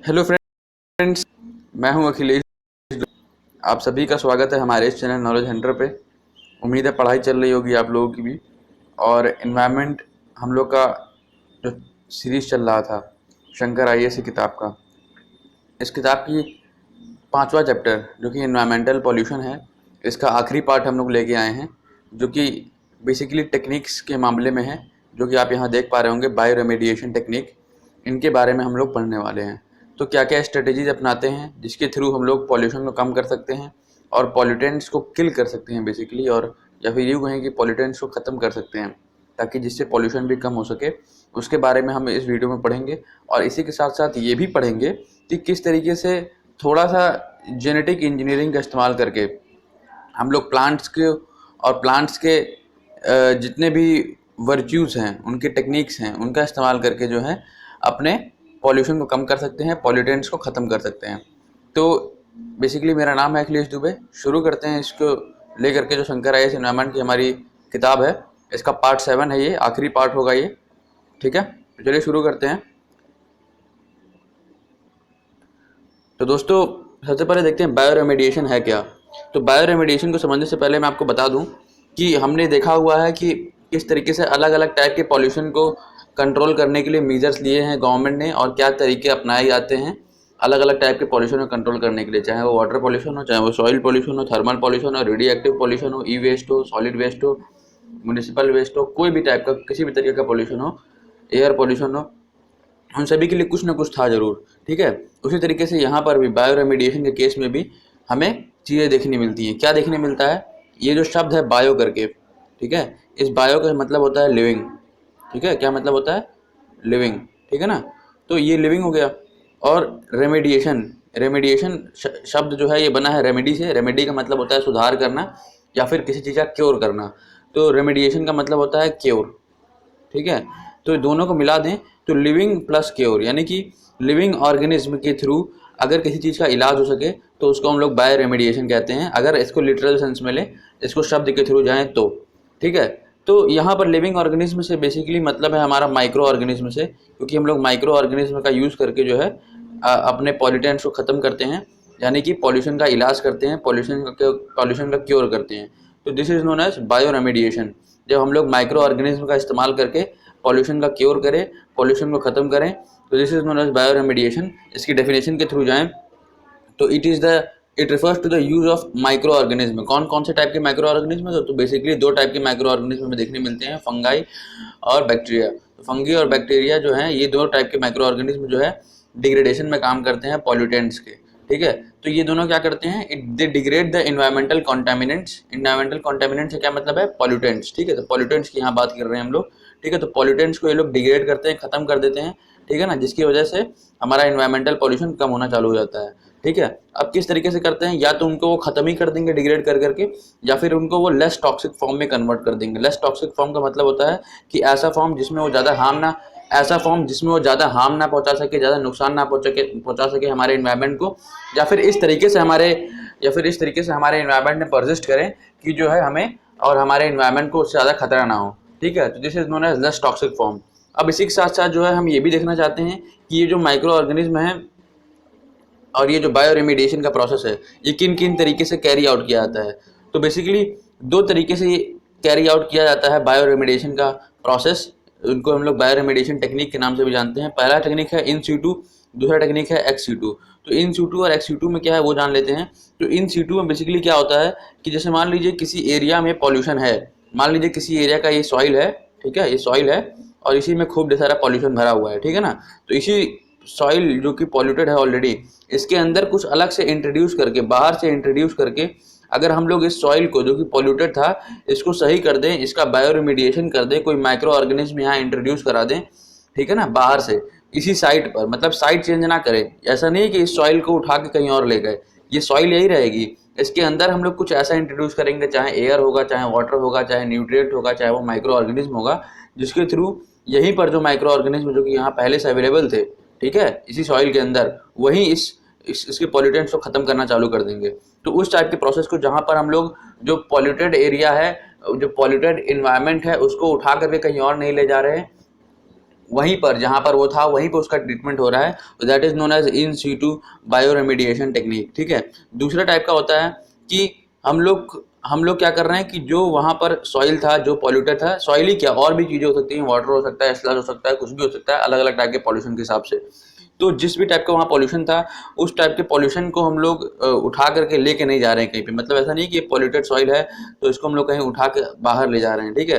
Hello friends, मैं हूं अखिलेश। आप सभी का स्वागत है हमारे इस चैनल नॉलेज हंटर पे। उम्मीद है पढ़ाई चल रही होगी आप लोगों की भी। और इन्वायरमेंट हम लोग का जो सीरीज़ चल रहा था शंकर आईएएस की किताब का, इस किताब की 5वां चैप्टर जो कि इन्वायरमेंटल पॉल्यूशन है, इसका आखिरी पार्ट हम लोग लेके आए हैं, जो कि बेसिकली टेक्निक्स के मामले में है। जो कि आप यहाँ देख पा रहे होंगे, बायो रेमेडिएशन टेक्निक, इनके बारे में हम लोग पढ़ने वाले हैं। तो क्या क्या स्ट्रेटेजीज अपनाते हैं जिसके थ्रू हम लोग पॉल्यूशन को कम कर सकते हैं और पॉल्यूटेंट्स को किल कर सकते हैं बेसिकली, और या फिर यूँ कहें कि पॉल्यूटेंट्स को ख़त्म कर सकते हैं ताकि जिससे पॉल्यूशन भी कम हो सके। उसके बारे में हम इस वीडियो में पढ़ेंगे। और इसी के साथ साथ ये भी पढ़ेंगे कि किस तरीके से थोड़ा सा जेनेटिक इंजीनियरिंग का इस्तेमाल करके हम लोग प्लांट्स के जितने भी वर्च्यूज़ हैं, उनके टेक्निक्स हैं, उनका इस्तेमाल करके जो है अपने पॉल्यूशन को कम कर सकते हैं, पॉल्यूटेंट्स को ख़त्म कर सकते हैं। तो बेसिकली मेरा नाम है अखिलेश दुबे। शुरू करते हैं इसको लेकर के, जो शंकर आईएएस एनवायरनमेंट की हमारी किताब है, इसका पार्ट 7 है, ये आखिरी पार्ट होगा ये। ठीक है, तो चलिए शुरू करते हैं। तो दोस्तों, सबसे पहले देखते हैं बायो रेमेडिएशन है क्या। तो बायो रेमेडिएशन को समझने से पहले मैं आपको बता दूं कि हमने देखा हुआ है कि किस तरीके से अलग अलग टाइप के पॉल्यूशन को कंट्रोल करने के लिए मेजर्स लिए हैं गवर्नमेंट ने, और क्या तरीके अपनाए जाते हैं अलग अलग टाइप के पॉल्यूशन को कंट्रोल करने के लिए, चाहे वो वाटर पॉल्यूशन हो, चाहे वो सॉइल पॉल्यूशन हो, थर्मल पॉल्यूशन हो, रेडियो एक्टिव पॉल्यूशन हो, ई वेस्ट हो, सॉलिड वेस्ट हो, म्यूनिसिपल वेस्ट हो, कोई भी टाइप का किसी भी तरीके का पॉल्यूशन हो, एयर पॉल्यूशन हो, उन सभी के लिए कुछ ना कुछ था ज़रूर। ठीक है, उसी तरीके से यहाँ पर भी बायो रेमेडिएशन के केस में भी हमें चीज़ें देखने मिलती हैं। क्या देखने मिलता है, ये जो शब्द है बायो करके, ठीक है, इस बायो का मतलब होता है लिविंग। ठीक है, क्या मतलब होता है, लिविंग। ठीक है ना, तो ये लिविंग हो गया। और रेमेडिएशन, रेमेडिएशन शब्द जो है ये बना है रेमेडी से। रेमेडी का मतलब होता है सुधार करना या फिर किसी चीज़ का क्योर करना। तो रेमेडिएशन का मतलब होता है क्योर। ठीक है, तो दोनों को मिला दें तो लिविंग प्लस क्योर, यानी कि लिविंग ऑर्गेनिज्म के थ्रू अगर किसी चीज़ का इलाज हो सके तो उसको हम लोग बायो रेमेडिएशन कहते हैं, अगर इसको लिटरल सेंस में लें, इसको शब्द के थ्रू जाएं तो। ठीक है, तो यहाँ पर लिविंग ऑर्गेनिज्म से बेसिकली मतलब है हमारा माइक्रो ऑर्गेनिज्म से, क्योंकि हम लोग माइक्रो ऑर्गेनिज्म का यूज़ करके जो है अपने पॉल्यूटेंट्स को ख़त्म करते हैं, यानी कि पॉल्यूशन का इलाज करते हैं, पॉल्यूशन का क्योर करते हैं। तो this is known as bioremediation. जब हम लोग माइक्रो ऑर्गेनिज्म का इस्तेमाल करके पॉल्यूशन का क्योर करें, पॉल्यूशन को ख़त्म करें, तो this is known as bioremediation. इसकी डेफिनेशन के थ्रू जाएं तो it refers to the use of microorganism. कौन कौन से टाइप के माइक्रो ऑर्गेनिज्म है, तो बेसिकली दो टाइप के माइक्रो ऑर्गेनिज्म में देखने मिलते हैं, फंगाई और बैक्टीरिया। तो फंगी और बैक्टीरिया जो हैं, ये दो टाइप के माइक्रो ऑर्गेनिज्म जो है डिग्रेडेशन में काम करते हैं पॉल्यूटेंट्स के। ठीक है, तो ये दोनों क्या करते हैं, दे डिग्रेड द एनवायरमेंटल कॉन्टामिनेंट्स। एनवायरमेंटल कॉन्टामिनेंट्स से क्या मतलब है, पॉल्यूटेंट्स। ठीक है, तो पॉल्यूटेंट्स की यहाँ बात कर रहे हैं हम लोग। ठीक है, तो पॉल्यूटेंट्स को ये लोग डिग्रेड करते हैं, खत्म कर देते हैं। ठीक है ना, जिसकी वजह से हमारा एनवायरमेंटल पॉल्यूशन कम होना चालू हो जाता है। ठीक है, अब किस तरीके से करते हैं, या तो उनको वो खत्म ही कर देंगे डिग्रेड कर करके, या फिर उनको वो लेस टॉक्सिक फॉर्म में कन्वर्ट कर देंगे। लेस टॉक्सिक फॉर्म का मतलब होता है कि ऐसा फॉर्म जिसमें वो ज़्यादा हार्म ना पहुंचा सके, ज़्यादा नुकसान ना पहुंचा सके हमारे एनवायरनमेंट को, या फिर इस तरीके से हमारे एनवायरनमेंट में परसिस्ट करें कि जो है हमें और हमारे एनवायरनमेंट को उससे ज़्यादा खतरा ना हो। ठीक है, तो this is known as less toxic form. अब इसी के साथ साथ जो है हम ये भी देखना चाहते हैं कि ये जो माइक्रो ऑर्गेनिज्म है और ये जो बायो रेमेडिएशन का प्रोसेस है, ये किन किन तरीके से कैरी आउट किया जाता है। तो बेसिकली दो तरीके से ये कैरी आउट किया जाता है बायो रेमेडिएशन का प्रोसेस। उनको हम लोग बायो रेमेडिएशन टेक्निक के नाम से भी जानते हैं। पहला टेक्निक है इन सीटू, दूसरा टेक्निक है एक्स सीटू। तो इन सीटू और एक्स सीटू में क्या है वो जान लेते हैं। तो इन सीटू में बेसिकली क्या होता है कि जैसे मान लीजिए किसी एरिया में पॉल्यूशन है, मान लीजिए किसी एरिया का ये सॉइल है, ठीक है, ये सॉइल है और इसी में खूब ढेर सारा पॉल्यूशन भरा हुआ है। ठीक है ना, तो इसी सॉइल जो कि पॉल्यूटेड है ऑलरेडी, इसके अंदर कुछ अलग से इंट्रोड्यूस करके, बाहर से इंट्रोड्यूस करके अगर हम लोग इस सॉइल को जो कि पॉल्यूटेड था इसको सही कर दें, इसका बायो रेमेडिएशन कर दें, कोई माइक्रो ऑर्गेनिज्म यहाँ इंट्रोड्यूस करा दें, ठीक है ना, बाहर से इसी साइट पर, मतलब साइट चेंज ना करें। ऐसा नहीं है कि इस सॉइल को उठा के कहीं और ले गए, ये सॉइल यही रहेगी। इसके अंदर हम लोग कुछ ऐसा इंट्रोड्यूस करेंगे, चाहे एयर होगा, चाहे वाटर होगा, चाहे न्यूट्रिएंट होगा, चाहे वो माइक्रो ऑर्गेनिज्म होगा, जिसके थ्रू यहीं पर जो माइक्रो ऑर्गेनिज्म जो कि यहाँ पहले से अवेलेबल थे, ठीक है, इसी सॉइल के अंदर, वहीं इसके पॉल्यूटेंट्स को खत्म करना चालू कर देंगे। तो उस टाइप के प्रोसेस को जहाँ पर हम लोग जो पॉल्यूटेड एरिया है, जो पॉल्यूटेड इन्वायरमेंट है, उसको उठा करके कहीं और नहीं ले जा रहे हैं, वहीं पर जहाँ पर वो था वहीं पर उसका ट्रीटमेंट हो रहा है, तो that is known as in situ bioremediation technique. ठीक है। दूसरा टाइप का होता है कि हम लोग क्या कर रहे हैं कि जो वहाँ पर सॉइल था, जो पॉल्यूटेड था, सॉइल ही क्या और भी चीज़ें हो सकती हैं, वाटर हो सकता है, स्लज हो सकता है, कुछ भी हो सकता है, अलग अलग टाइप के पॉल्यूशन के हिसाब से। तो जिस भी टाइप का वहाँ पॉल्यूशन था, उस टाइप के पॉल्यूशन को हम लोग उठा करके लेके नहीं जा रहे हैं कहीं पे। मतलब ऐसा नहीं कि पॉल्यूटेड सॉइल है तो इसको हम लोग कहीं उठा के बाहर ले जा रहे हैं। ठीक है।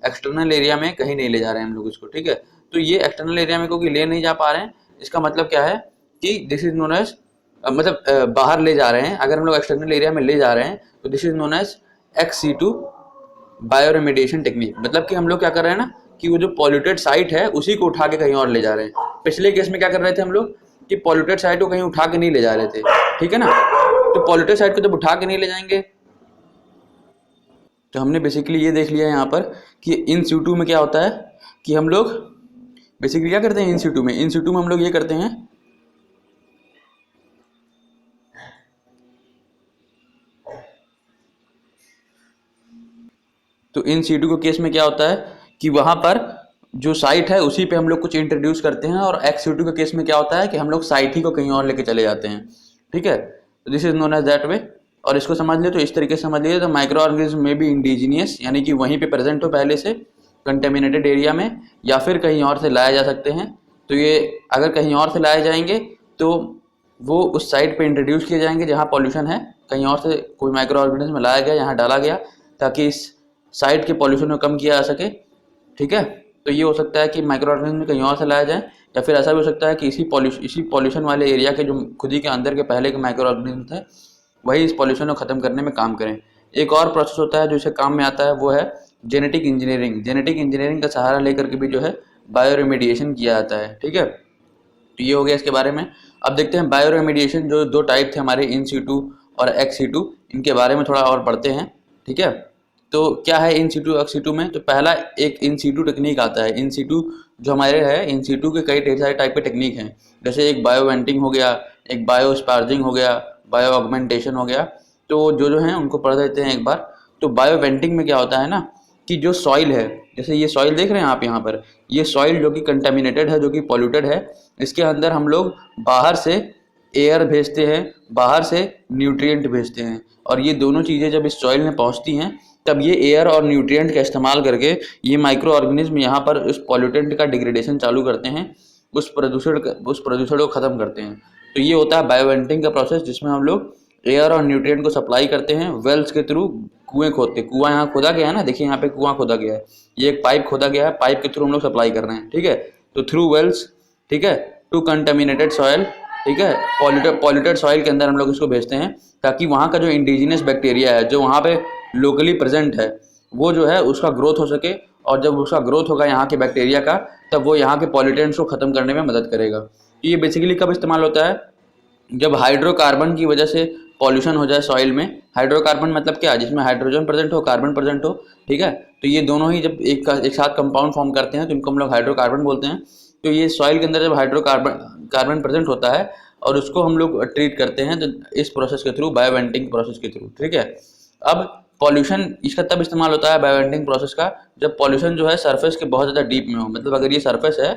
एक्सटर्नल एरिया में कहीं नहीं ले जा रहे हैं हम लोग इसको। ठीक है। तो ये एक्सटर्नल एरिया में क्योंकि ले नहीं जा पा रहे हैं, इसका मतलब क्या है कि दिस इज नोन एज मतलब बाहर ले जा रहे हैं। अगर हम लोग एक्सटर्नल एरिया में ले जा रहे हैं तो this is known as XC2 bioremediation technique. मतलब कि हम लोग क्या कर रहे हैं ना कि वो जो पॉल्यूटेड साइट है उसी को उठा के कहीं और ले जा रहे हैं। पिछले केस में क्या कर रहे थे हम लोग कि पॉल्यूटेड साइट को कहीं उठा के नहीं ले जा रहे थे। ठीक है ना। तो पॉल्यूटेड साइट को जब उठा के नहीं ले जाएंगे, तो हमने बेसिकली ये देख लिया यहाँ पर कि इन सीटू में क्या होता है कि हम लोग बेसिकली क्या करते हैं इन सीटू में हम लोग ये करते हैं तो इन सीटू के केस में क्या होता है कि वहाँ पर जो साइट है उसी पे हम लोग कुछ इंट्रोड्यूस करते हैं, और XC2 के केस में क्या होता है कि हम लोग साइट ही को कहीं और लेके चले जाते हैं। ठीक है। तो this is known as that way. और इसको समझ लिया तो इस तरीके से समझ लीजिए, तो माइक्रो ऑर्गेनिज्म में भी इंडिजीनियस यानी कि वहीं पे प्रेजेंट हो पहले से कंटेमिनेटेड एरिया में, या फिर कहीं और से लाए जा सकते हैं। तो ये अगर कहीं और से लाए जाएंगे तो वो उस साइट पे इंट्रोड्यूस किए जाएंगे जहाँ पॉल्यूशन है, कहीं और से कोई माइक्रो ऑर्गेनिज्म लाया गया, यहाँ डाला गया ताकि इस साइट के पॉल्यूशन को कम किया जा सके। ठीक है। तो ये हो सकता है कि माइक्रो ऑर्गेनिज्म कहीं और से लाया जाए, या फिर ऐसा भी हो सकता है कि इसी पॉल्यूशन वाले एरिया के जो खुद ही के अंदर के पहले के माइक्रो ऑर्गेनिज्म थे वही इस पॉल्यूशन को ख़त्म करने में काम करें। एक और प्रोसेस होता है जो इसे काम में आता है, वो है जेनेटिक इंजीनियरिंग। जेनेटिक इंजीनियरिंग का सहारा लेकर के भी जो है बायो रेमेडिएशन किया जाता है। ठीक है। तो ये हो गया इसके बारे में। अब देखते हैं बायो रेमेडिएशन जो दो टाइप थे हमारे इन सीटू और XC2, इनके बारे में थोड़ा और पढ़ते हैं। ठीक है। तो क्या है इन सीटू XC2 में? तो पहला एक इन सीटू टेक्निक आता है। इन सीटू जो हमारे है, इन सीटू के कई ढेर सारे टाइप के टेक्निक हैं, जैसे एक बायो वेंटिंग हो गया, एक बायो स्पार्जिंग हो गया, बायो ऑगमेंटेशन हो गया। तो जो हैं उनको पढ़ देते हैं एक बार। तो बायो वेंटिंग में क्या होता है ना कि जो सॉइल है, जैसे ये सॉइल देख रहे हैं आप यहाँ पर, ये सॉइल जो कि कंटेमिनेटेड है, जो कि पॉल्यूटेड है, इसके अंदर हम लोग बाहर से एयर भेजते हैं, बाहर से न्यूट्रिएंट भेजते हैं, और ये दोनों चीज़ें जब इस सॉइल में पहुँचती हैं तब ये एयर और न्यूट्रिएंट का इस्तेमाल करके ये माइक्रो ऑर्गेनिज्म यहाँ पर उस पॉल्यूटेंट का डिग्रेडेशन चालू करते हैं, उस प्रदूषण को ख़त्म करते हैं। तो ये होता है बायोवेंटिंग का प्रोसेस, जिसमें हम लोग एयर और न्यूट्रिएंट को सप्लाई करते हैं वेल्स के थ्रू। कुएँ खोदते, कुआं यहाँ खोदा गया है ना, देखिए यहाँ पे कुआं खोदा गया है, ये एक पाइप खोदा गया है, पाइप के थ्रू हम लोग सप्लाई कर रहे हैं। ठीक है। तो थ्रू वेल्स, ठीक है, टू कंटेमिनेटेड सॉयल, ठीक है, पॉल्यूटेड सॉइल के अंदर हम लोग इसको भेजते हैं, ताकि वहाँ का जो इंडिजिनस बैक्टीरिया है जो वहाँ पे लोकली प्रेजेंट है वो जो है उसका ग्रोथ हो सके, और जब उसका ग्रोथ होगा यहाँ के बैक्टीरिया का, तब वो यहाँ के पॉल्यूटेंट्स को ख़त्म करने में मदद करेगा। ये बेसिकली कब इस्तेमाल होता है? जब हाइड्रोकार्बन की वजह से पॉल्यूशन हो जाए सॉइल में। हाइड्रोकार्बन मतलब क्या? जिसमें हाइड्रोजन प्रेजेंट हो, कार्बन प्रेजेंट हो। ठीक है। तो ये दोनों ही जब एक साथ कंपाउंड फॉर्म करते हैं तो इनको हम लोग हाइड्रोकार्बन बोलते हैं। तो ये सॉइल के अंदर जब कार्बन प्रेजेंट होता है और उसको हम लोग ट्रीट करते हैं तो इस प्रोसेस के थ्रू, बायोवेंटिंग प्रोसेस के थ्रू। ठीक है। अब पॉल्यूशन इसका तब इस्तेमाल होता है बायोवेंटिंग प्रोसेस का, जब पॉल्यूशन जो है सरफेस के बहुत ज़्यादा डीप में हो। मतलब अगर ये सरफेस है,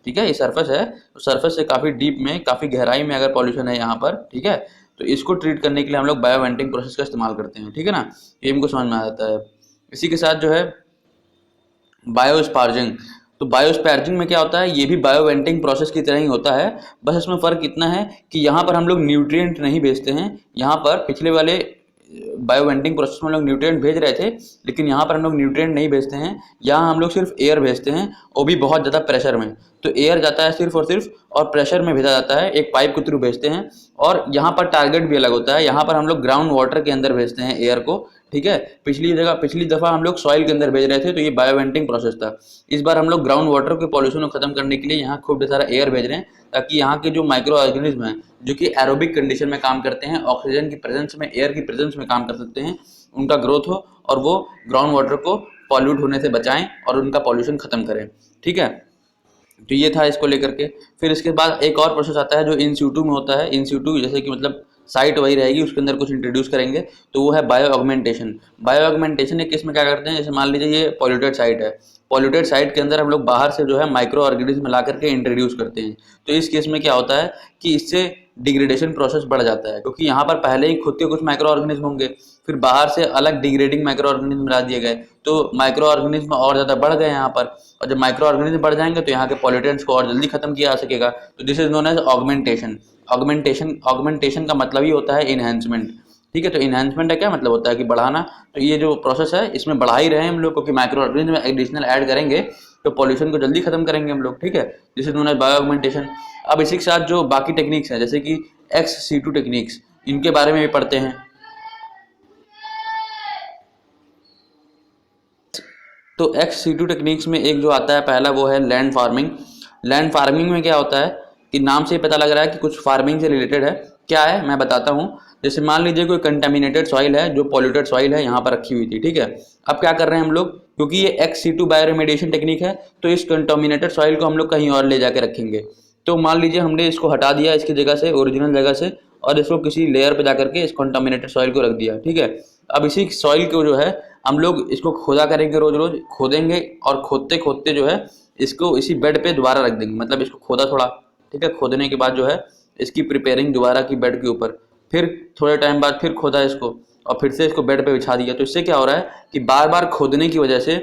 ठीक है, ये सरफेस है, तो सरफेस से काफ़ी डीप में, काफ़ी गहराई में अगर पॉल्यूशन है यहाँ पर, ठीक है, तो इसको ट्रीट करने के लिए हम लोग बायोवेंटिंग प्रोसेस का इस्तेमाल करते हैं। ठीक है ना। ये हमको समझ में आ जाता है। इसी के साथ जो है बायोस्पार्जिंग। तो बायोस्पार्जिंग में क्या होता है? ये भी बायोवेंटिंग प्रोसेस की तरह ही होता है, बस इसमें फ़र्क इतना है कि यहाँ पर हम लोग न्यूट्रिएंट नहीं भेजते हैं। यहाँ पर पिछले वाले बायोवेंटिंग प्रोसेस में हम लोग न्यूट्रिएंट भेज रहे थे, लेकिन यहाँ पर हम लोग न्यूट्रिएंट नहीं भेजते हैं। यहाँ हम लोग सिर्फ एयर भेजते हैं, वो भी बहुत ज़्यादा प्रेशर में। तो एयर जाता है सिर्फ और सिर्फ, और प्रेशर में भेजा जाता है, एक पाइप के थ्रू भेजते हैं। और यहाँ पर टारगेट भी अलग होता है। यहाँ पर हम लोग ग्राउंड वाटर के अंदर भेजते हैं एयर को। ठीक है। पिछली दफ़ा हम लोग सॉइल के अंदर भेज रहे थे, तो ये बायोवेंटिंग प्रोसेस था। इस बार हम लोग ग्राउंड वाटर के पॉल्यूशन को खत्म करने के लिए यहाँ खूब सारा एयर भेज रहे हैं, ताकि यहाँ के जो माइक्रो ऑर्गेनिज्म हैं जो कि एरोबिक कंडीशन में काम करते हैं, ऑक्सीजन की प्रेजेंस में, एयर की प्रेजेंस में काम कर सकते हैं, उनका ग्रोथ हो और वो ग्राउंड वाटर को पॉल्यूट होने से बचाएं और उनका पॉल्यूशन खत्म करें। ठीक है। तो ये था इसको लेकर के। फिर इसके बाद एक और प्रोसेस आता है जो इन सीटू में होता है। इन सीटू जैसे कि मतलब साइट वही रहेगी, उसके अंदर कुछ इंट्रोड्यूस करेंगे, तो वो है बायो ऑगमेंटेशन। बायो ऑगमेंटेशन एक केस में क्या करते हैं, जैसे मान लीजिए ये पॉल्यूटेड साइट है, पॉल्यूटेड साइट के अंदर हम लोग बाहर से जो है माइक्रो ऑर्गेनिज्म मिला करके इंट्रोड्यूस करते हैं। तो इस केस में क्या होता है कि इससे डिग्रेडेशन प्रोसेस बढ़ जाता है, क्योंकि यहाँ पर पहले ही खुद के कुछ माइक्रो ऑर्गेनिज्म होंगे, फिर बाहर से अलग डिग्रेडिंग माइक्रो ऑर्गेनिज्म मिला दिए गए, तो माइक्रो ऑर्गेनिज्म और ज़्यादा बढ़ गए यहाँ पर। और जब माइक्रो ऑर्गेनिज्म बढ़ जाएंगे तो यहाँ के पॉल्यूटेंट्स को और जल्दी खत्म किया जा सकेगा। तो this is known as augmentation. Augmentation का मतलब ही होता है इनहेंसमेंट। ठीक है, तो इनहेंसमेंट का क्या मतलब होता है कि बढ़ाना। तो ये जो प्रोसेस है इसमें बढ़ा ही रहे हैं हम लोग, क्योंकि माइक्रो ऑर्गेनिज्म एडिशनल ऐड करेंगे तो पॉल्यूशन को जल्दी खत्म करेंगे हम लोग। ठीक है, this is known as bioaugmentation. अब इसी के साथ जो बाकी टेक्निक्स हैं जैसे कि XC2 टेक्निक्स, इनके बारे में भी पढ़ते हैं। तो XC2 टेक्निक्स में एक जो आता है पहला वो है लैंड फार्मिंग। लैंड फार्मिंग में क्या होता है कि नाम से ही पता लग रहा है कि कुछ फार्मिंग से रिलेटेड है। क्या है मैं बताता हूँ। जैसे मान लीजिए कोई कंटामिनेटेड सॉइल है, जो पॉल्यूटेड सॉइल है यहाँ पर रखी हुई थी। ठीक है, अब क्या कर रहे हैं हम लोग, क्योंकि ये XC2 बायोरेमेडिएशन टेक्निक है तो इस कंटामिनेटेड सॉइल को हम लोग कहीं और ले जाके रखेंगे। तो मान लीजिए हमने इसको हटा दिया इसकी जगह से, ओरिजिनल जगह से, और इसको किसी लेयर पे जाकर के इस कंटामिनेटेड सॉइल को रख दिया। ठीक है, अब इसी सॉइल को जो है हम लोग इसको खोदा करेंगे, रोज रोज खोदेंगे, और खोदते खोदते जो है इसको इसी बेड पे दोबारा रख देंगे। मतलब इसको खोदा थोड़ा, ठीक है, खोदने के बाद जो है इसकी प्रिपेयरिंग दोबारा की बेड के ऊपर, फिर थोड़े टाइम बाद फिर खोदा इसको और फिर से इसको बेड पे बिछा दिया। तो इससे क्या हो रहा है कि बार बार खोदने की वजह से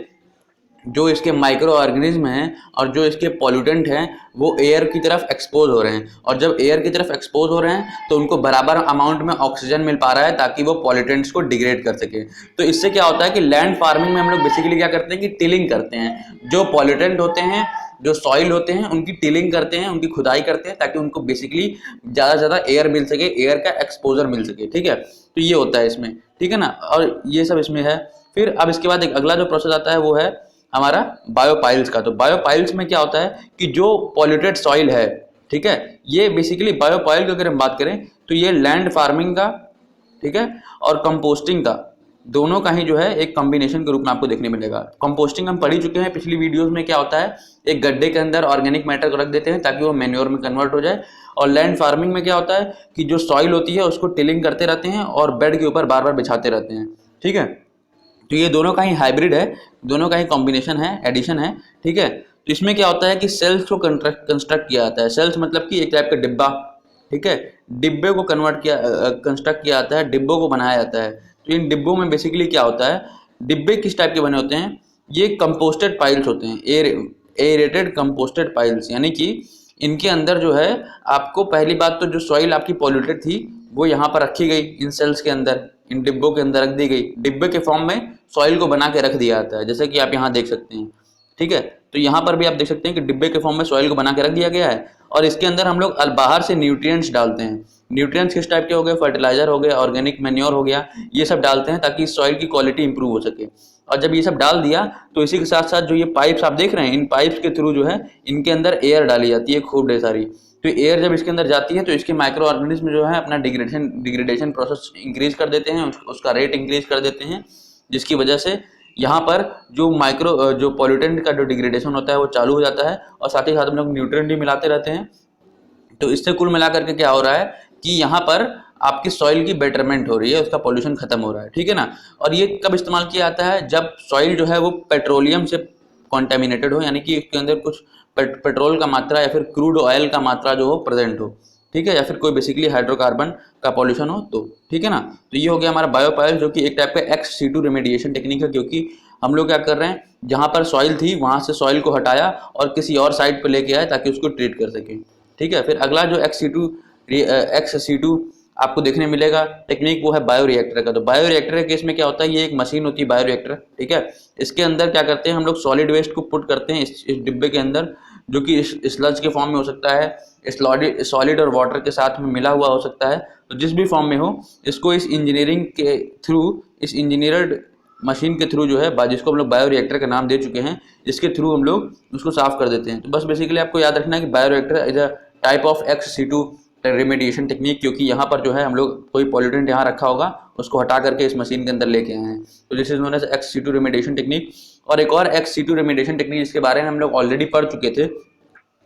जो इसके माइक्रो ऑर्गेनिज्म हैं और जो इसके पॉल्यूटेंट हैं वो एयर की तरफ एक्सपोज हो रहे हैं, और जब एयर की तरफ एक्सपोज हो रहे हैं तो उनको बराबर अमाउंट में ऑक्सीजन मिल पा रहा है ताकि वो पॉल्यूटेंट्स को डिग्रेड कर सके। तो इससे क्या होता है कि लैंड फार्मिंग में हम लोग बेसिकली क्या करते हैं कि टिलिंग करते हैं। जो पॉल्यूटेंट होते हैं, जो सॉइल होते हैं, उनकी टिलिंग करते हैं, उनकी खुदाई करते हैं ताकि उनको बेसिकली ज़्यादा से ज़्यादा एयर मिल सके, एयर का एक्सपोजर मिल सके। ठीक है, तो ये होता है इसमें। ठीक है ना, और ये सब इसमें है। फिर अब इसके बाद एक अगला जो प्रोसेस आता है वो है हमारा बायोपाइल्स का। तो बायोपाइल्स में क्या होता है कि जो पॉल्यूटेड सॉइल है, ठीक है, ये बेसिकली बायोपाइल की अगर हम बात करें तो ये लैंड फार्मिंग का, ठीक है, और कंपोस्टिंग का, दोनों का ही जो है एक कॉम्बिनेशन के रूप में आपको देखने मिलेगा। कंपोस्टिंग हम पढ़ ही चुके हैं पिछली वीडियोस में। क्या होता है, एक गड्ढे के अंदर ऑर्गेनिक मैटर को रख देते हैं ताकि वो मैन्योर में कन्वर्ट हो जाए। और लैंड फार्मिंग में क्या होता है कि जो सॉइल होती है उसको टिलिंग करते रहते हैं और बेड के ऊपर बार बार बिछाते रहते हैं। ठीक है, तो ये दोनों का ही हाइब्रिड है, दोनों का ही कॉम्बिनेशन है, एडिशन है। ठीक है, तो इसमें क्या होता है कि सेल्स को कंस्ट्रक्ट किया जाता है। सेल्स मतलब कि एक टाइप का डिब्बा, ठीक है, डिब्बे को कंस्ट्रक्ट किया जाता है, डिब्बों को बनाया जाता है। तो इन डिब्बों में बेसिकली क्या होता है, डिब्बे किस टाइप के बने होते हैं, ये कंपोस्टेड पाइल्स होते हैं, एरेटेड कंपोस्टेड पाइल्स, यानी कि इनके अंदर जो है आपको पहली बात तो जो सॉइल आपकी पॉल्यूटेड थी वो यहाँ पर रखी गई, इन सेल्स के अंदर, इन डिब्बों के अंदर रख दी गई। डिब्बे के फॉर्म में सॉइल को बना के रख दिया जाता है, जैसे कि आप यहाँ देख सकते हैं। ठीक है, तो यहाँ पर भी आप देख सकते हैं कि डिब्बे के फॉर्म में सॉइल को बना के रख दिया गया है, और इसके अंदर हम लोग बाहर से न्यूट्रिएंट्स डालते हैं। न्यूट्रिएंट्स किस टाइप के हो गए, फर्टिलाइजर हो गया, ऑर्गेनिक मैन्योर हो गया, ये सब डालते हैं ताकि सॉइल की क्वालिटी इंप्रूव हो सके। और जब ये सब डाल दिया तो इसी के साथ साथ जो ये पाइप्स आप देख रहे हैं, इन पाइप्स के थ्रू जो है इनके अंदर एयर डाली जाती है खूब ढेर सारी। तो एयर जब इसके अंदर जाती है तो इसके माइक्रो ऑर्गेनिज्म जो है अपना डिग्रेडेशन प्रोसेस इंक्रीज कर देते हैं, उसका रेट इंक्रीज कर देते हैं, जिसकी वजह से यहाँ पर जो पॉल्यूटेंट का जो डिग्रेडेशन होता है वो चालू हो जाता है, और साथ ही साथ हम लोग न्यूट्रिएंट भी मिलाते रहते हैं। तो इससे कुल मिला करके क्या हो रहा है कि यहाँ पर आपकी सॉइल की बेटरमेंट हो रही है, उसका पॉल्यूशन खत्म हो रहा है। ठीक है ना, और ये कब इस्तेमाल किया जाता है, जब सॉइल जो है वो पेट्रोलियम से कॉन्टेमिनेटेड हो, यानी कि इसके अंदर कुछ पेट्रोल का मात्रा या फिर क्रूड ऑयल का मात्रा जो हो प्रेजेंट हो। ठीक है, या फिर कोई बेसिकली हाइड्रोकार्बन का पॉल्यूशन हो तो। ठीक है ना, तो ये हो गया हमारा बायोपाइल, जो कि एक टाइप का XC2 रेमेडिएशन टेक्निक है, क्योंकि हम लोग क्या कर रहे हैं, जहाँ पर सॉइल थी वहाँ से सॉइल को हटाया और किसी और साइड पर लेके आए ताकि उसको ट्रीट कर सके। ठीक है, फिर अगला जो XC2 आपको देखने मिलेगा टेक्निक वो है बायोरिएक्टर का। तो बायोरिएक्टर के केस में क्या होता है, ये एक मशीन होती है बायोरिएक्टर। ठीक है, इसके अंदर क्या करते हैं हम लोग, सॉलिड वेस्ट को पुट करते हैं इस डिब्बे के अंदर, जो कि स्लज के फॉर्म में हो सकता है, सॉलिड और वाटर के साथ में मिला हुआ हो सकता है। तो जिस भी फॉर्म में हो, इसको इस इंजीनियरिंग के थ्रू, इस इंजीनियर्ड मशीन के थ्रू जो है, जिसको हम लोग बायोरिएक्टर का नाम दे चुके हैं, जिसके थ्रू हम लोग उसको साफ कर देते हैं। तो बस बेसिकली आपको याद रखना है कि bioreactor is a type of XC2 remediation technique, क्योंकि यहाँ पर जो है हम लोग कोई पॉल्यूटेंट यहाँ रखा होगा उसको हटा करके इस मशीन के अंदर लेके आए हैं। तो this is known as XC2 remediation technique. और एक और XC2 रेमेडिएशन टेक्निक जिसके बारे में हम लोग ऑलरेडी पढ़ चुके थे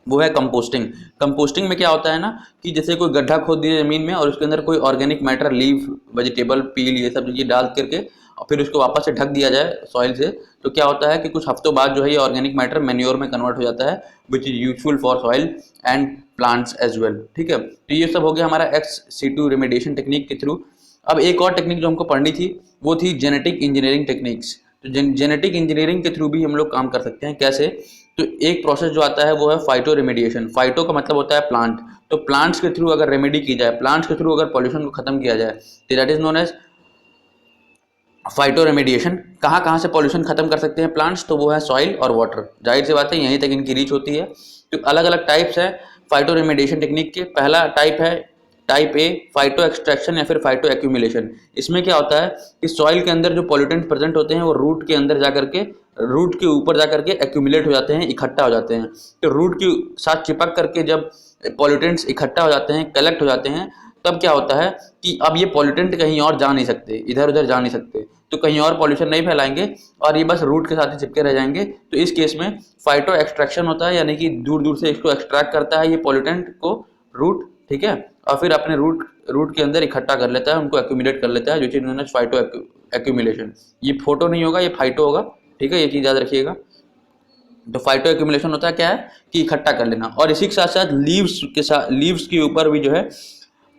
वो है कंपोस्टिंग। कंपोस्टिंग में क्या होता है ना कि जैसे कोई गड्ढा खोद दिया जमीन में और उसके अंदर कोई organic matter, leaf, vegetable peel, ये सब चीज़ें डाल करके और फिर उसको वापस से ढक दिया जाए सॉइल से, तो क्या होता है कि कुछ हफ्तों बाद जो है ये ऑर्गेनिक मैटर मैन्योर में कन्वर्ट हो जाता है, which is useful for soil and plants as well. ठीक है, तो ये सब हो गया हमारा ex-situ रेमेडिएशन टेक्निक के थ्रू। अब एक और टेक्निक जो हमको पढ़नी थी वो थी जेनेटिक इंजीनियरिंग टेक्निक्स। तो जेनेटिक इंजीनियरिंग के थ्रू भी हम लोग काम कर सकते हैं। कैसे? तो एक प्रोसेस जो आता है वो है फाइटो रेमेडिएशन। फाइटो का मतलब होता है प्लांट, तो प्लांट्स के थ्रू अगर रेमेडी की जाए, प्लांट्स के थ्रू अगर पॉल्यूशन को खत्म किया जाए, तो that is known as phytoremediation. कहाँ कहाँ से पॉल्यूशन खत्म कर सकते हैं प्लांट्स? तो वो है सॉइल और वाटर। जाहिर सी बात है यहीं तक इनकी रीच होती है। तो अलग अलग टाइप्स है फाइटो रेमेडिएशन टेक्निक के। पहला टाइप है टाइप ए, फाइटो एक्सट्रैक्शन या फिर फाइटो एक्यूमुलेशन। इसमें क्या होता है कि सॉइल के अंदर जो पॉल्यूटेंट प्रेजेंट होते हैं वो रूट के अंदर जाकर के, रूट के ऊपर जाकर के एक्यूमुलेट हो जाते हैं, इकट्ठा हो जाते हैं। तो रूट के साथ चिपक करके जब पॉल्यूटेंट्स इकट्ठा हो जाते हैं, कलेक्ट हो जाते हैं, तब क्या होता है कि अब ये पॉल्यूटेंट कहीं और जा नहीं सकते, इधर उधर जा नहीं सकते, तो कहीं और पॉल्यूशन नहीं फैलाएंगे और ये बस रूट के साथ ही चिपके रह जाएंगे। तो इस केस में फाइटो एक्सट्रैक्शन होता है, यानी कि दूर दूर से इसको एक्सट्रैक्ट करता है ये पॉल्यूटेंट को रूट, ठीक है, और फिर अपने रूट के अंदर इकट्ठा कर लेता है, उनको एक्यूमुलेट कर लेता है, जो चीज नोन एज फाइटो एक्यूमुलेशन। ये फोटो नहीं होगा, ये फाइटो होगा, ठीक है, ये चीज याद रखिएगा। तो फाइटो एक्यूमुलेशन होता है क्या है कि इकट्ठा कर लेना, और इसी के साथ साथ लीव्स के ऊपर भी जो है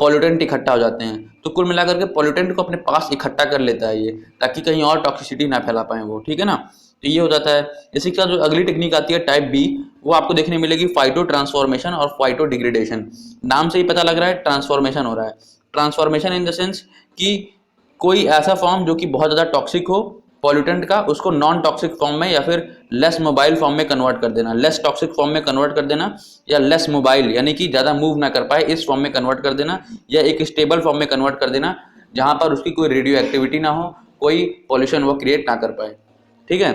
पॉल्यूटेंट इकट्ठा हो जाते हैं। तो कुल मिलाकर के पॉल्यूटेंट को अपने पास इकट्ठा कर लेता है ये, ताकि कहीं और टॉक्सिसिटी ना फैला पाए वो, ठीक है ना। तो ये हो जाता है। इसी के साथ जो अगली टेक्निक आती है टाइप बी, वो आपको देखने मिलेगी फाइटो ट्रांसफॉर्मेशन और फाइटो डिग्रेडेशन। नाम से ही पता लग रहा है ट्रांसफॉर्मेशन हो रहा है। ट्रांसफॉर्मेशन इन द सेंस कि कोई ऐसा फॉर्म जो कि बहुत ज़्यादा टॉक्सिक हो पॉल्यूटेंट का, उसको नॉन टॉक्सिक फॉर्म में या फिर लेस मोबाइल फॉर्म में कन्वर्ट कर देना, लेस टॉक्सिक फॉर्म में कन्वर्ट कर देना, या लेस मोबाइल यानी कि ज़्यादा मूव ना कर पाए इस फॉर्म में कन्वर्ट कर देना, या एक स्टेबल फॉर्म में कन्वर्ट कर देना जहाँ पर उसकी कोई रेडियो एक्टिविटी ना हो, कोई पॉल्यूशन वो क्रिएट ना कर पाए, ठीक है।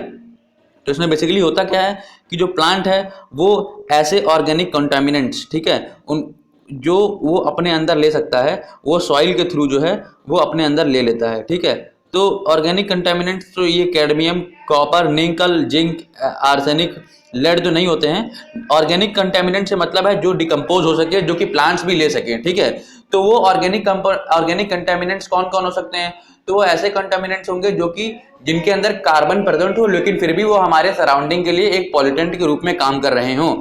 तो इसमें बेसिकली होता क्या है कि जो प्लांट है वो ऐसे ऑर्गेनिक कंटामिनेंट्स, ठीक है, उन जो वो अपने अंदर ले सकता है, वो सॉइल के थ्रू जो है वो अपने अंदर ले लेता है, ठीक है। तो ऑर्गेनिक कंटामिनेंट्स तो ये कैडमियम, कॉपर, निकल, जिंक, आर्सेनिक, लेड जो नहीं होते हैं। ऑर्गेनिक कंटामिनेंट से मतलब है जो डिकम्पोज हो सके, जो कि प्लांट्स भी ले सकें, ठीक है। तो वो ऑर्गेनिक कंटामिनेंट्स कौन कौन हो सकते हैं? तो वो ऐसे कंटामिनेंट्स होंगे जो कि जिनके अंदर कार्बन प्रेजेंट हो, लेकिन फिर भी वो हमारे सराउंडिंग के लिए एक पॉल्यूटेंट के रूप में काम कर रहे हो।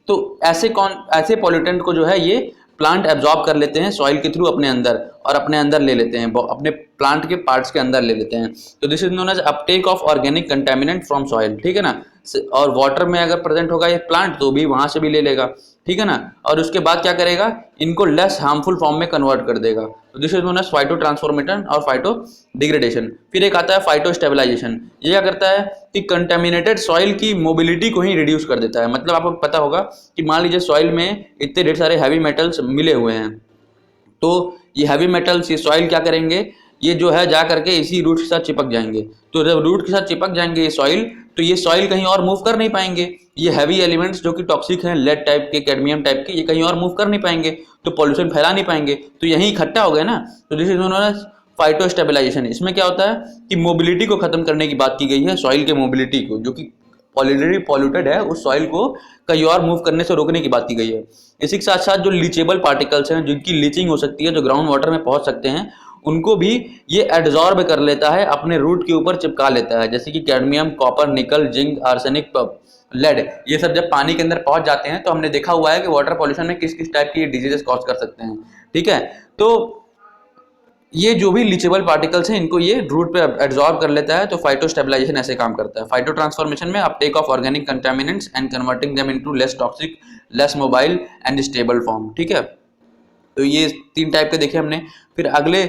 तो ऐसे पॉल्यूटेंट को जो है ये प्लांट एब्जॉर्ब कर लेते हैं सॉइल के थ्रू अपने अंदर, और अपने अंदर ले लेते हैं, अपने प्लांट के पार्ट्स के अंदर ले लेते हैं। तो this is known as uptake of organic contaminant from soil, ठीक है ना। और वाटर में अगर प्रेजेंट होगा ये प्लांट तो भी वहां से भी ले लेगा, ठीक है ना। और उसके बाद क्या करेगा, इनको लेस हार्मफुल फॉर्म में कन्वर्ट कर देगा। तो this is known as phytotransformation और फाइटो डिग्रेडेशन। फिर एक आता है फाइटो स्टेबलाइजेशन। ये क्या करता है कि कंटामिनेटेड सॉइल की मोबिलिटी को ही रिड्यूस कर देता है। मतलब आपको पता होगा कि मान लीजिए सॉइल में इतने ढेर सारे हैवी मेटल्स मिले हुए हैं, तो ये हैवी मेटल्स ये सॉइल क्या करेंगे, ये जो है जा करके इसी रूट के साथ चिपक जाएंगे। तो जब रूट के साथ चिपक जाएंगे ये सॉइल, तो ये सॉइल कहीं और मूव कर नहीं पाएंगे। ये हैवी एलिमेंट्स जो कि टॉक्सिक हैं, लेड टाइप के, कैडमियम टाइप के, ये कहीं और मूव कर नहीं पाएंगे, तो पॉल्यूशन फैला नहीं पाएंगे, तो यहीं इकट्ठा हो गए ना। तो this is known as phytostabilisation. इसमें क्या होता है कि मोबिलिटी को खत्म करने की बात की गई है, सॉइल के मोबिलिटी को, जो कि ऑलरेडी पॉल्यूटेड है, उस सॉइल को कहीं और मूव करने से रोकने की बात की गई है। इसी के साथ साथ जो लीचेबल पार्टिकल्स हैं, जिनकी लीचिंग हो सकती है, जो ग्राउंड वाटर में पहुंच सकते हैं, उनको भी ये एड्जॉर्ब कर लेता है, अपने रूट के ऊपर चिपका लेता है। जैसे कि कैडमियम, कॉपर, निकल, जिंक, आर्सेनिक, लेड, ये सब जब पानी के अंदर पहुंच जाते हैं तो हमने देखा हुआ है कि वाटर पॉल्यूशन में किस किस टाइप की डिजीजेस कॉज कर सकते हैं, ठीक है। तो ये जो भी लीचेबल पार्टिकल्स हैं इनको ये रूट पे एब्जॉर्ब कर लेता है। तो फाइटो स्टेबलाइजेशन ऐसे काम करता है। फाइटो ट्रांसफॉर्मेशन में Uptake of organic contaminants and converting them into less toxic, less mobile and stable form, ठीक है। तो ये 3 टाइप के देखे हमने। फिर अगले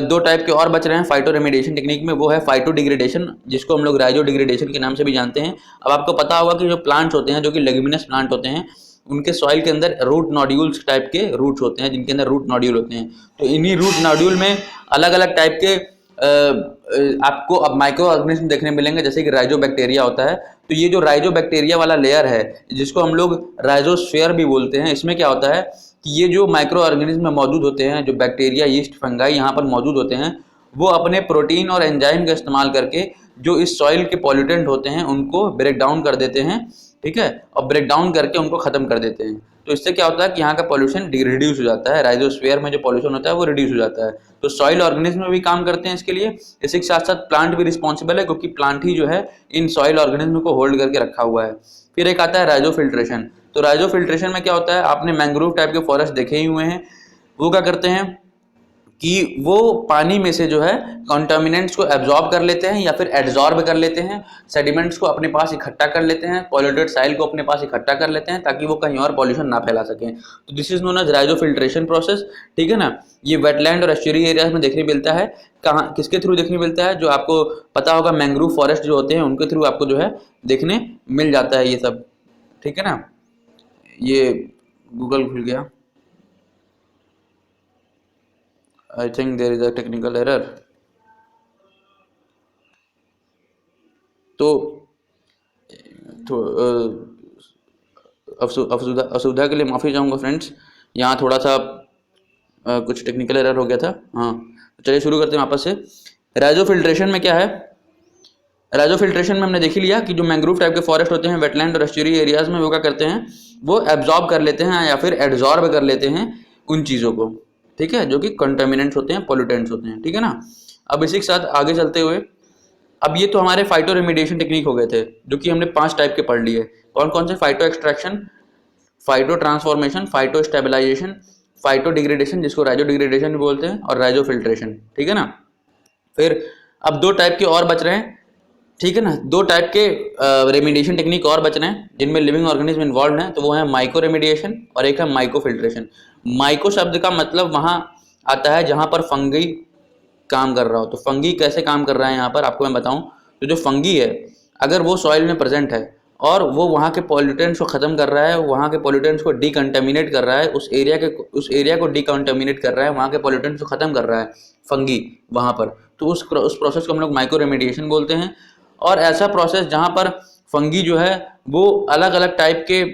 2 टाइप के और बच रहे हैं फाइटो रेमेडिएशन टेक्निक में, वो है फाइटो डिग्रेडेशन, जिसको हम लोग राइजो डिग्रेडेशन के नाम से भी जानते हैं। अब आपको पता होगा कि जो प्लांट्स होते हैं, जो कि लेग्यूमिनस प्लांट होते हैं, उनके सॉइल के अंदर रूट नोड्यूल्स टाइप के रूट्स होते हैं, जिनके अंदर रूट नोड्यूल होते हैं। तो इन्हीं रूट नोड्यूल में अलग अलग टाइप के आपको अब माइक्रो ऑर्गेनिज्म देखने मिलेंगे, जैसे कि राइजोबैक्टीरिया होता है। तो ये जो राइजोबैक्टीरिया वाला लेयर है, जिसको हम लोग राइजोस्फीयर भी बोलते हैं, इसमें क्या होता है कि ये जो माइक्रो ऑर्गेनिज्म में मौजूद होते हैं, जो बैक्टीरिया, यीस्ट, फंगाई यहाँ पर मौजूद होते हैं, वो अपने प्रोटीन और एंजाइम का इस्तेमाल करके जो इस सॉइल के पॉल्यूटेंट होते हैं उनको ब्रेक डाउन कर देते हैं, ठीक है, और ब्रेक डाउन करके उनको खत्म कर देते हैं। तो इससे क्या होता है कि यहाँ का पॉल्यूशन रिड्यूस हो जाता है, राइजोस्फीयर में जो पॉल्यूशन होता है वो रिड्यूस हो जाता है। तो सॉइल ऑर्गेनिज्म भी काम करते हैं इसके लिए, इसी के साथ साथ प्लांट भी रिस्पॉन्सिबल है, क्योंकि प्लांट ही जो है इन सॉइल ऑर्गेनिज्म को होल्ड करके रखा हुआ है। फिर एक आता है राइजो फिल्ट्रेशन। तो राइजो फिल्ट्रेशन में क्या होता है, आपने मैंग्रोव टाइप के फॉरेस्ट देखे ही हुए हैं, वो क्या करते हैं कि वो पानी में से जो है कॉन्टामिनेंट्स को एब्जॉर्ब कर लेते हैं या फिर एड्जॉर्ब कर लेते हैं, सेडिमेंट्स को अपने पास इकट्ठा कर लेते हैं, पॉल्यूटेड साइल को अपने पास इकट्ठा कर लेते हैं ताकि वो कहीं और पॉल्यूशन ना फैला सकें। तो दिस इज नोन एज राइजो फिल्ट्रेशन प्रोसेस, ठीक है ना। ये वेटलैंड और एस्चुरी एरियाज में देखने मिलता है, कहाँ किसके थ्रू देखने मिलता है, जो आपको पता होगा मैंग्रोव फॉरेस्ट जो होते हैं उनके थ्रू आपको जो है देखने मिल जाता है ये सब, ठीक है ना। ये गूगल खुल गया, I think there is a technical error. तो असुविधा के लिए माफ़ी चाहूँगा फ्रेंड्स, यहाँ थोड़ा सा कुछ टेक्निकल एरर हो गया था। हाँ, चलिए शुरू करते हैं वापस से। राइजो फिल्ट्रेशन में क्या है, राइजो फिल्ट्रेशन में हमने देख ही लिया कि जो मैंग्रोव टाइप के फॉरेस्ट होते हैं वेटलैंड और एस्चुरी एरियाज में, वो क्या करते हैं, वो एब्जॉर्ब कर लेते हैं या फिर एड्जॉर्ब कर लेते हैं उन चीज़ों को, ठीक है, जो कि कंटामिनेंट्स होते हैं, पॉल्यूटेंट्स होते हैं, ठीक है ना। अब इसी के साथ आगे चलते हुए, अब ये तो हमारे फाइटो रेमिडिएशन टेक्निक हो गए थे, जो कि हमने 5 टाइप के पढ़ लिए। कौन कौन से, phytoextraction, phytotransformation, phytostabilisation, phytodegradation जिसको राइजो डिग्रेडेशन भी बोलते हैं, और राइजो फिल्ट्रेशन, ठीक है ना। फिर अब 2 टाइप के और बच रहे हैं, ठीक है ना, 2 टाइप के रेमिडिएशन टेक्निक और बच रहे हैं जिनमें लिविंग ऑर्गेनिज्म इन्वॉल्व हैं, तो वो है माइको रेमिडिएशन और एक है माइको फिल्ट्रेशन। माइको शब्द का मतलब वहाँ आता है जहाँ पर फंगी काम कर रहा हो। तो फंगी कैसे काम कर रहा है यहाँ पर आपको मैं बताऊँ, तो जो फंगी है अगर वो सॉइल में प्रेजेंट है और वो वहाँ के पॉल्यूटेंट्स को ख़त्म कर रहा है, वहाँ के पॉल्यूटेंट्स को डिकंटामिनेट कर रहा है, उस एरिया को डिकंटामिनेट कर रहा है, वहाँ के पॉल्यूटेंट्स को ख़त्म कर रहा है फंगी वहाँ पर, तो उस प्रोसेस को हम लोग माइको रेमिडिएशन बोलते हैं। और ऐसा प्रोसेस जहाँ पर फंगी जो है वो अलग अलग टाइप के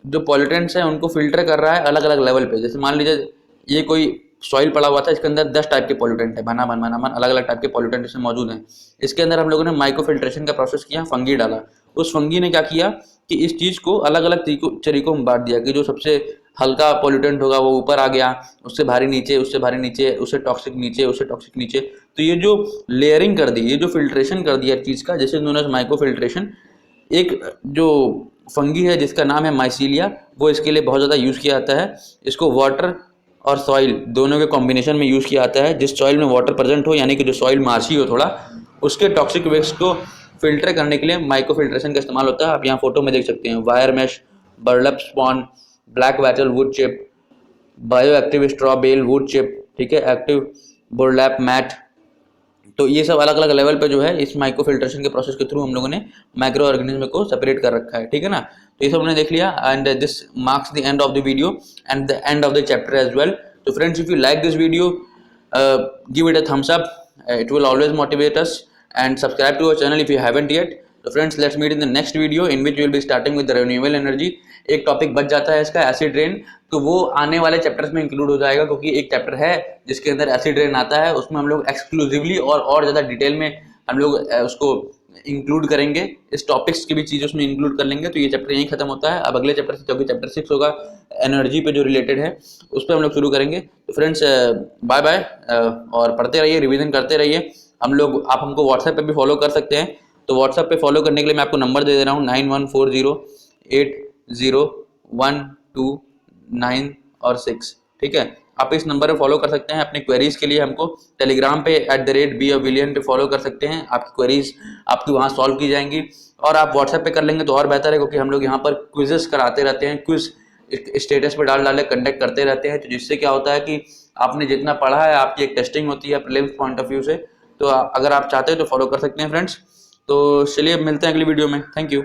जो पॉल्यूटेंट्स हैं उनको फिल्टर कर रहा है अलग अलग लेवल पे। जैसे मान लीजिए ये कोई सॉइल पड़ा हुआ था, इसके अंदर 10 टाइप के पॉल्यूटेंट है, बनामन अलग अलग टाइप के पॉल्यूटेंट इसमें मौजूद हैं। इसके अंदर हम लोगों ने माइक्रो फिल्ट्रेशन का प्रोसेस किया, फंगी डाला। उस फंगी ने क्या किया कि इस चीज़ को अलग अलग तरीकों में बांट दिया कि जो सबसे हल्का पॉल्यूटेंट होगा वो ऊपर आ गया, उससे भारी नीचे, उससे भारी नीचे, उससे टॉक्सिक नीचे, उससे टॉक्सिक नीचे। तो ये जो लेयरिंग कर दी, ये जो फिल्ट्रेशन कर दिया चीज़ का, जैसे नोन एज माइक्रो फिल्ट्रेशन। एक जो फंगी है जिसका नाम है माइसीलिया, वो इसके लिए बहुत ज़्यादा यूज़ किया जाता है। इसको वाटर और सॉइल दोनों के कॉम्बिनेशन में यूज़ किया जाता है। जिस सॉइल में वाटर प्रेजेंट हो, यानी कि जो सॉइल मार्शी हो थोड़ा, उसके टॉक्सिक वेस्ट को फिल्टर करने के लिए माइक्रो फिल्ट्रेशन का इस्तेमाल होता है। आप यहाँ फोटो में देख सकते हैं, wire mesh, burlap spawn, black wattle wood chip, bio active straw bale wood chip, ठीक है, एक्टिव बुरलैप मैट। तो ये सब अलग अलग लेवल पे जो है इस माइक्रो फिल्ट्रेशन के प्रोसेस के थ्रू हम लोगों ने माइक्रो ऑर्गेनिज्म को सेपरेट कर रखा है, ठीक है ना। तो ये सब हमने देख लिया, and this marks the end of the video and the end of the chapter as well. तो friends, if you like this video, give it a thumbs up, it will always motivate us, and subscribe to our channel if you haven't yet. So friends, let's meet in the next video in which we will be starting with the renewable energy. एक topic बच जाता है इसका, acid rain, तो वो आने वाले chapters में इंक्लूड हो जाएगा, क्योंकि एक चैप्टर है जिसके अंदर एसिड रेन आता है, उसमें हम लोग एक्सक्लूसिवली और ज़्यादा डिटेल में हम लोग उसको इंक्लूड करेंगे, इस टॉपिक्स की भी चीज़ उसमें इंक्लूड कर लेंगे। तो ये चैप्टर यहीं खत्म होता है। अब अगले चैप्टर से, जो कि चैप्टर 6 होगा, एनर्जी पे जो रिलेटेड है, उस पर हम लोग शुरू करेंगे। तो फ्रेंड्स, बाय बाय, और पढ़ते रहिए, रिवीजन करते रहिए। आप हमको व्हाट्सएप पे भी फॉलो कर सकते हैं। तो व्हाट्सएप पे फॉलो करने के लिए मैं आपको नंबर दे दे रहा हूँ, 91408012 और 6, ठीक है। आप इस नंबर पे फॉलो कर सकते हैं। अपने क्वेरीज के लिए हमको टेलीग्राम पे @beavillian पे फॉलो कर सकते हैं। आपकी क्वेरीज आपकी वहाँ सॉल्व की जाएंगी, और आप व्हाट्सएप पे कर लेंगे तो और बेहतर है, क्योंकि हम लोग यहाँ पर क्विजेस कराते रहते हैं, क्विज स्टेटस पे डाल कंडक्ट करते रहते हैं। तो जिससे क्या होता है कि आपने जितना पढ़ा है, आपकी एक टेस्टिंग होती है प्रीलिम्स पॉइंट ऑफ व्यू से। तो अगर आप चाहते हैं तो फॉलो कर सकते हैं फ्रेंड्स। तो चलिए मिलते हैं अगली वीडियो में। Thank you.